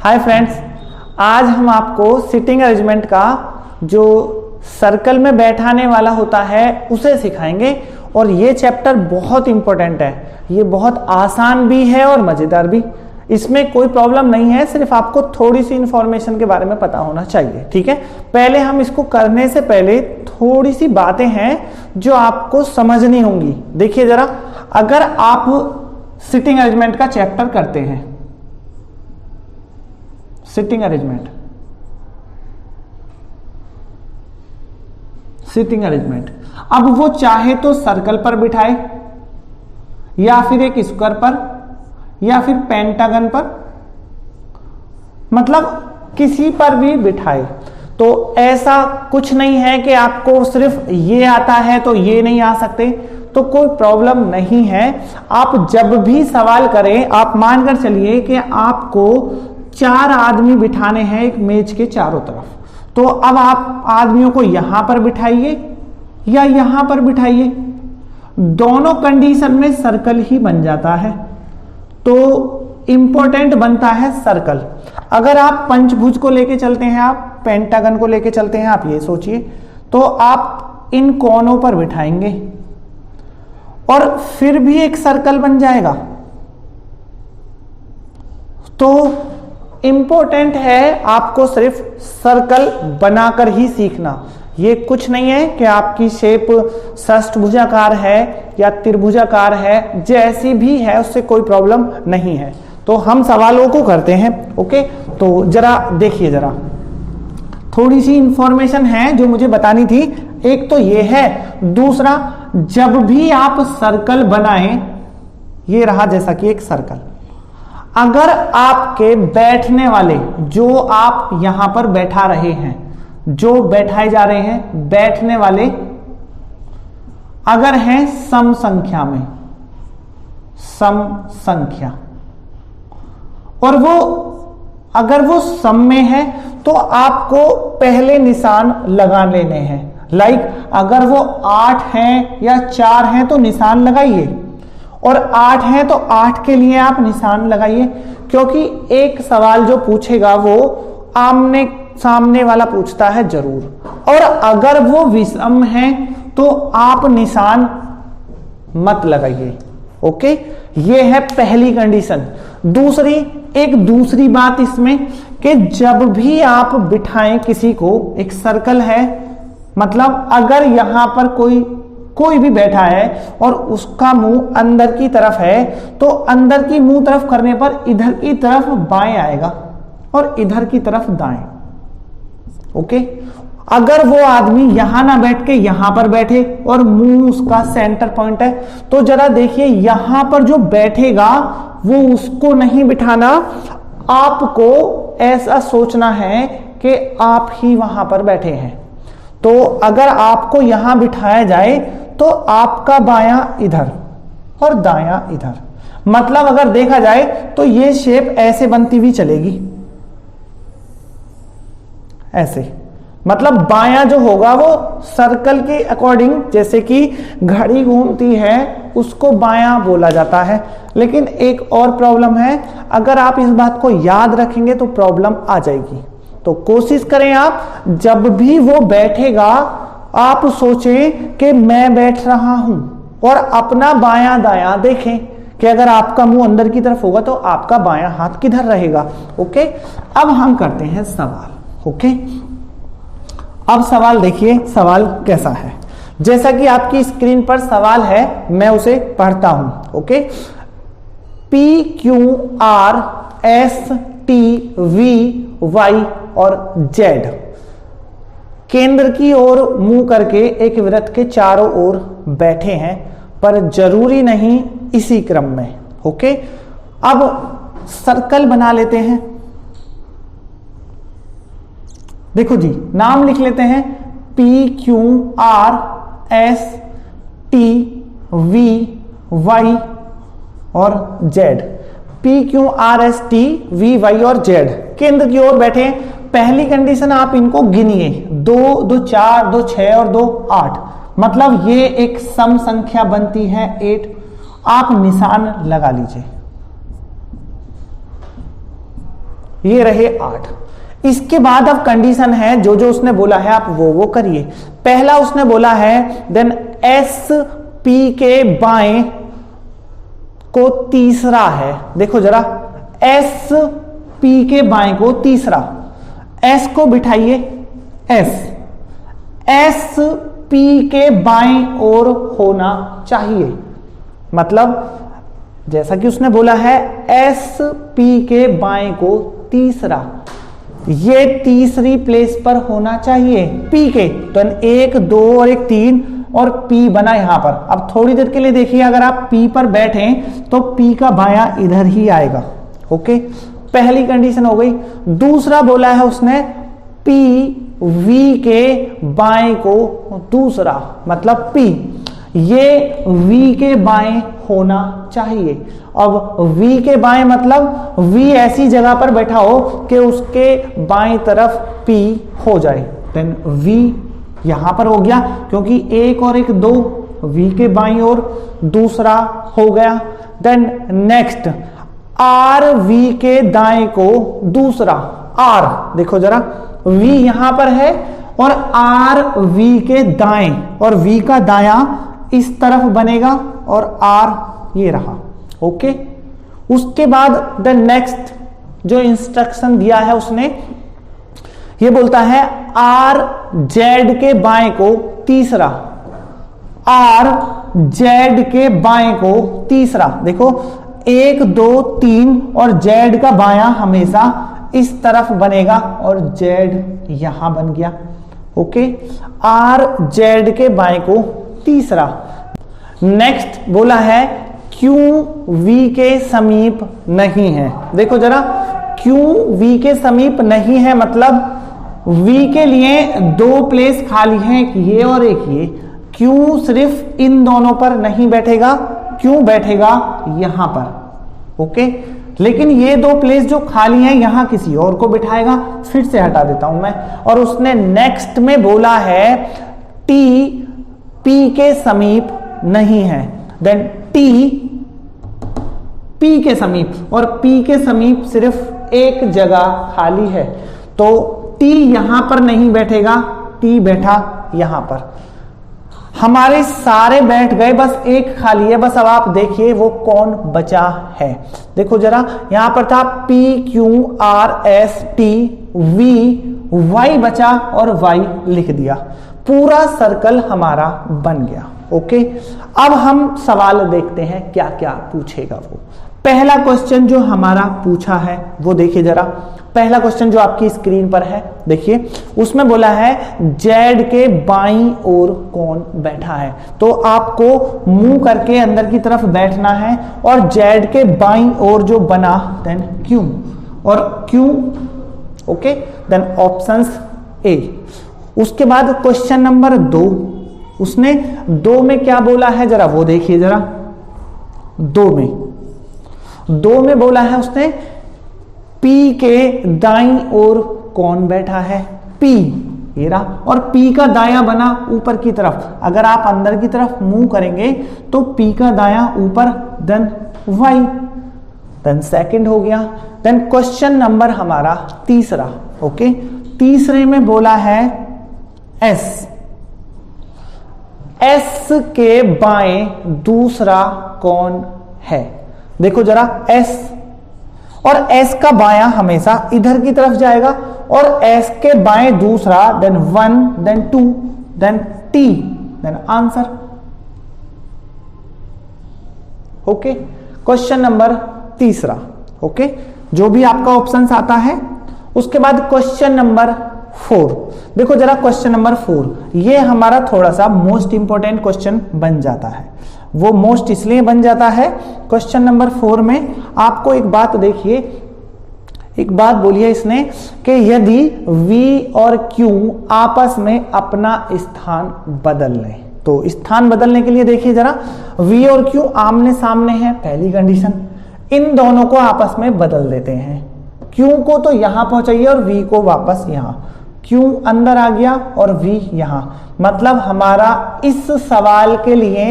Hi friends, आज हम आपको सिटिंग अरेंजमेंट का जो सर्कल में बैठाने वाला होता है उसे सिखाएंगे। और ये चैप्टर बहुत इंपॉर्टेंट है, ये बहुत आसान भी है और मजेदार भी। इसमें कोई प्रॉब्लम नहीं है, सिर्फ आपको थोड़ी सी इंफॉर्मेशन के बारे में पता होना चाहिए। ठीक है, पहले हम इसको करने से पहले थोड़ी सी बातें हैं जो आपको समझनी होंगी। देखिए जरा, अगर आप सिटिंग अरेंजमेंट का चैप्टर करते हैं, सिटिंग अरेंजमेंट, अब वो चाहे तो सर्कल पर बिठाए या फिर एक स्क्वायर पर या फिर पेंटागन पर, मतलब किसी पर भी बिठाए। तो ऐसा कुछ नहीं है कि आपको सिर्फ ये आता है तो ये नहीं आ सकते, तो कोई प्रॉब्लम नहीं है। आप जब भी सवाल करें, आप मानकर चलिए कि आपको 4 आदमी बिठाने हैं एक मेज के चारों तरफ, तो अब आप आदमियों को यहां पर बिठाइए या यहां पर बिठाइए, दोनों कंडीशन में सर्कल ही बन जाता है। तो इंपॉर्टेंट बनता है सर्कल। अगर आप पंचभुज को लेके चलते हैं, आप पेंटागन को लेके चलते हैं, आप ये सोचिए, तो आप इन कोनों पर बिठाएंगे और फिर भी एक सर्कल बन जाएगा। तो इंपॉर्टेंट है आपको सिर्फ सर्कल बनाकर ही सीखना। ये कुछ नहीं है कि आपकी शेप षष्ठभुजाकार है या त्रिभुजाकार है, जैसी भी है उससे कोई प्रॉब्लम नहीं है। तो हम सवालों को करते हैं। ओके, तो जरा देखिए, जरा थोड़ी सी इंफॉर्मेशन है जो मुझे बतानी थी। एक तो ये है, दूसरा जब भी आप सर्कल बनाएं, ये रहा जैसा कि एक सर्कल, अगर आपके बैठने वाले, जो आप यहां पर बैठा रहे हैं, जो बैठाए जा रहे हैं, बैठने वाले अगर हैं सम संख्या में, सम संख्या, और वो अगर वो सम में है तो आपको पहले निशान लगा लेने हैं। लाइक अगर वो 8 हैं या 4 हैं तो निशान लगाइए, और 8 हैं तो 8 के लिए आप निशान लगाइए, क्योंकि एक सवाल जो पूछेगा वो आमने सामने वाला पूछता है जरूर। और अगर वो विषम है तो आप निशान मत लगाइए। ओके, ये है पहली कंडीशन। दूसरी, एक दूसरी बात इसमें कि जब भी आप बिठाएं किसी को, एक सर्कल है, मतलब अगर यहां पर कोई भी बैठा है और उसका मुंह अंदर की तरफ है, तो अंदर की मुंह तरफ करने पर इधर की तरफ बाएं आएगा और इधर की तरफ दाएं। ओके, अगर वो आदमी यहां ना बैठ के यहां पर बैठे और मुंह उसका सेंटर पॉइंट है, तो जरा देखिए यहां पर जो बैठेगा वो उसको नहीं बिठाना, आपको ऐसा सोचना है कि आप ही वहां पर बैठे हैं। तो अगर आपको यहां बिठाया जाए तो आपका बायां इधर और दायां इधर, मतलब अगर देखा जाए तो ये शेप ऐसे बनती हुई चलेगी, ऐसे, मतलब बायां जो होगा वो सर्कल के अकॉर्डिंग, जैसे कि घड़ी घूमती है उसको बायां बोला जाता है। लेकिन एक और प्रॉब्लम है, अगर आप इस बात को याद रखेंगे तो प्रॉब्लम आ जाएगी। तो कोशिश करें आप जब भी वो बैठेगा, आप सोचें कि मैं बैठ रहा हूं और अपना बायां दायां देखें कि अगर आपका मुंह अंदर की तरफ होगा तो आपका बायां हाथ किधर रहेगा। ओके, अब हम करते हैं सवाल। ओके, अब सवाल देखिए, सवाल कैसा है। जैसा कि आपकी स्क्रीन पर सवाल है, मैं उसे पढ़ता हूं। Okay, P Q R S T V Y और Z केंद्र की ओर मुंह करके एक वृत्त के चारों ओर बैठे हैं, पर जरूरी नहीं इसी क्रम में। ओके, अब सर्कल बना लेते हैं। देखो जी, नाम लिख लेते हैं P Q R S T V Y और Z। P Q R S T V Y और Z केंद्र की ओर बैठे। पहली कंडीशन आप इनको गिनिए, 2 2 4 2 6 और 2 8, मतलब ये एक सम संख्या बनती है 8। आप निशान लगा लीजिए। ये रहे 8। इसके बाद अब कंडीशन है जो जो उसने बोला है आप वो करिए। पहला उसने बोला है देन एस पी के बाएं को तीसरा है। देखो जरा, एस पी के बाएं को तीसरा, एस को बिठाइए, एस पी के बाएं ओर होना चाहिए। मतलब जैसा कि उसने बोला है एस पी के बाएं को तीसरा, ये तीसरी प्लेस पर होना चाहिए पी के। तो 1 2 और 1 3 और पी बना यहां पर। अब थोड़ी देर के लिए देखिए, अगर आप पी पर बैठे तो पी का बायां इधर ही आएगा। ओके, पहली कंडीशन हो गई। दूसरा बोला है उसने पी वी के बाएं को दूसरा, मतलब पी ये वी के बाएं होना चाहिए। अब वी के बाएं मतलब वी ऐसी जगह पर बैठा हो कि उसके बाएं तरफ पी हो जाए। देन वी यहां पर हो गया, क्योंकि 1 और 1 2, वी के बाईं ओर दूसरा हो गया। देन नेक्स्ट आर वी के दाएं को दूसरा, आर देखो जरा, वी यहां पर है और आर वी के दाएं, और वी का दायां इस तरफ बनेगा और आर ये रहा। ओके, उसके बाद द नेक्स्ट जो इंस्ट्रक्शन दिया है उसने, ये बोलता है आर जेड के बाएं को तीसरा, आर जेड के बाएं को तीसरा। देखो 1 2 3 और जेड का बायां हमेशा इस तरफ बनेगा और जेड यहां बन गया। ओके, आर जेड के बाएं को तीसरा। नेक्स्ट बोला है क्यू वी के समीप नहीं है। देखो जरा, क्यू वी के समीप नहीं है मतलब वी के लिए 2 प्लेस खाली हैं, एक ये और एक ये। क्यू सिर्फ इन दोनों पर नहीं बैठेगा, क्यों बैठेगा यहां पर। ओके, लेकिन ये 2 प्लेस जो खाली हैं यहां किसी और को बिठाएगा। फिर से हटा देता हूं मैं। और उसने नेक्स्ट में बोला है टी पी के समीप नहीं है। देन टी पी के समीप, और पी के समीप सिर्फ एक जगह खाली है, तो टी यहां पर नहीं बैठेगा, टी बैठा यहां पर। हमारे सारे बैठ गए, बस एक खाली है। बस अब आप देखिए वो कौन बचा है। देखो जरा, यहां पर था P Q R S T V, Y बचा और Y लिख दिया। पूरा सर्कल हमारा बन गया। ओके, अब हम सवाल देखते हैं क्या क्या पूछेगा वो। पहला क्वेश्चन जो हमारा पूछा है वो देखिए जरा। पहला क्वेश्चन जो आपकी स्क्रीन पर है देखिए, उसमें बोला है जेड के बाईं ओर कौन बैठा है। तो आपको मुंह करके अंदर की तरफ बैठना है और जेड के बाईं ओर जो बना देन क्यू, और Q. Okay, then options A. उसके बाद क्वेश्चन नंबर 2, उसने 2 में क्या बोला है जरा वो देखिए जरा। 2 में बोला है उसने P के दाईं ओर कौन बैठा है, P ये रहा, और P का दायां बना ऊपर की तरफ। अगर आप अंदर की तरफ मुंह करेंगे तो P का दायां ऊपर, देन Y, देन सेकंड हो गया। देन क्वेश्चन नंबर हमारा तीसरा। ओके, तीसरे में बोला है S के बाएं दूसरा कौन है। देखो जरा, S और S का बायां हमेशा इधर की तरफ जाएगा, और S के बाएं दूसरा, then 1, then 2, then T, then answer. Okay, question number तीसरा। ओके, जो भी आपका ऑप्शंस आता है। उसके बाद क्वेश्चन नंबर 4। देखो जरा, क्वेश्चन नंबर 4 ये हमारा थोड़ा सा मोस्ट इंपॉर्टेंट क्वेश्चन बन जाता है। वो मोस्ट इसलिए बन जाता है, क्वेश्चन नंबर 4 में आपको एक बात देखिए, एक बात बोलिए इसने कि यदि V और Q आपस में अपना स्थान बदल लें, तो स्थान बदलने के लिए देखिए जरा, V और Q आमने सामने हैं, पहली कंडीशन। इन दोनों को आपस में बदल देते हैं। Q को तो यहां पहुंचाइए और V को वापस यहां। Q अंदर आ गया और V यहां। मतलब हमारा इस सवाल के लिए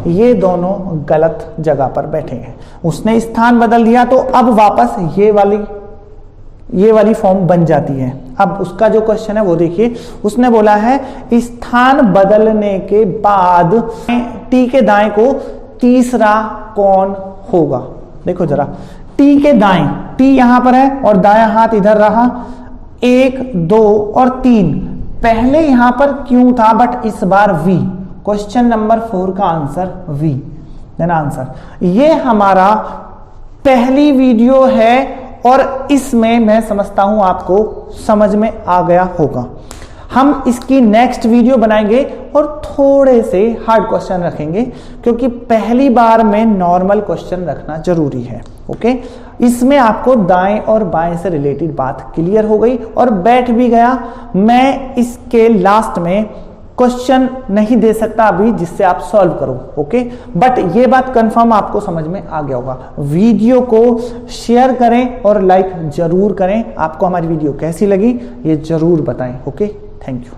ये दोनों गलत जगह पर बैठे हैं। उसने स्थान बदल दिया, तो अब वापस ये वाली ये वाली फॉर्म बन जाती है। अब उसका जो क्वेश्चन है वो देखिए, उसने बोला है स्थान बदलने के बाद टी के दाएं को तीसरा कौन होगा। देखो जरा, टी के दाएं, टी यहां पर है और दायां हाथ इधर रहा, 1 2 और 3, पहले यहां पर क्यों था बट इस बार वी। क्वेश्चन नंबर 4 का आंसर वी, देन आंसर। ये हमारा पहली वीडियो है और इसमें मैं समझता हूं आपको समझ में आ गया होगा। हम इसकी नेक्स्ट वीडियो बनाएंगे और थोड़े से हार्ड क्वेश्चन रखेंगे, क्योंकि पहली बार में नॉर्मल क्वेश्चन रखना जरूरी है। ओके, इसमें आपको दाएं और बाएं से रिलेटेड बात क्लियर हो गई और बैठ भी गया। मैं इसके लास्ट में क्वेश्चन नहीं दे सकता अभी जिससे आप सॉल्व करो। ओके, बट ये बात कंफर्म आपको समझ में आ गया होगा। वीडियो को शेयर करें और लाइक जरूर करें। आपको हमारी वीडियो कैसी लगी ये जरूर बताएं। Okay, thank you.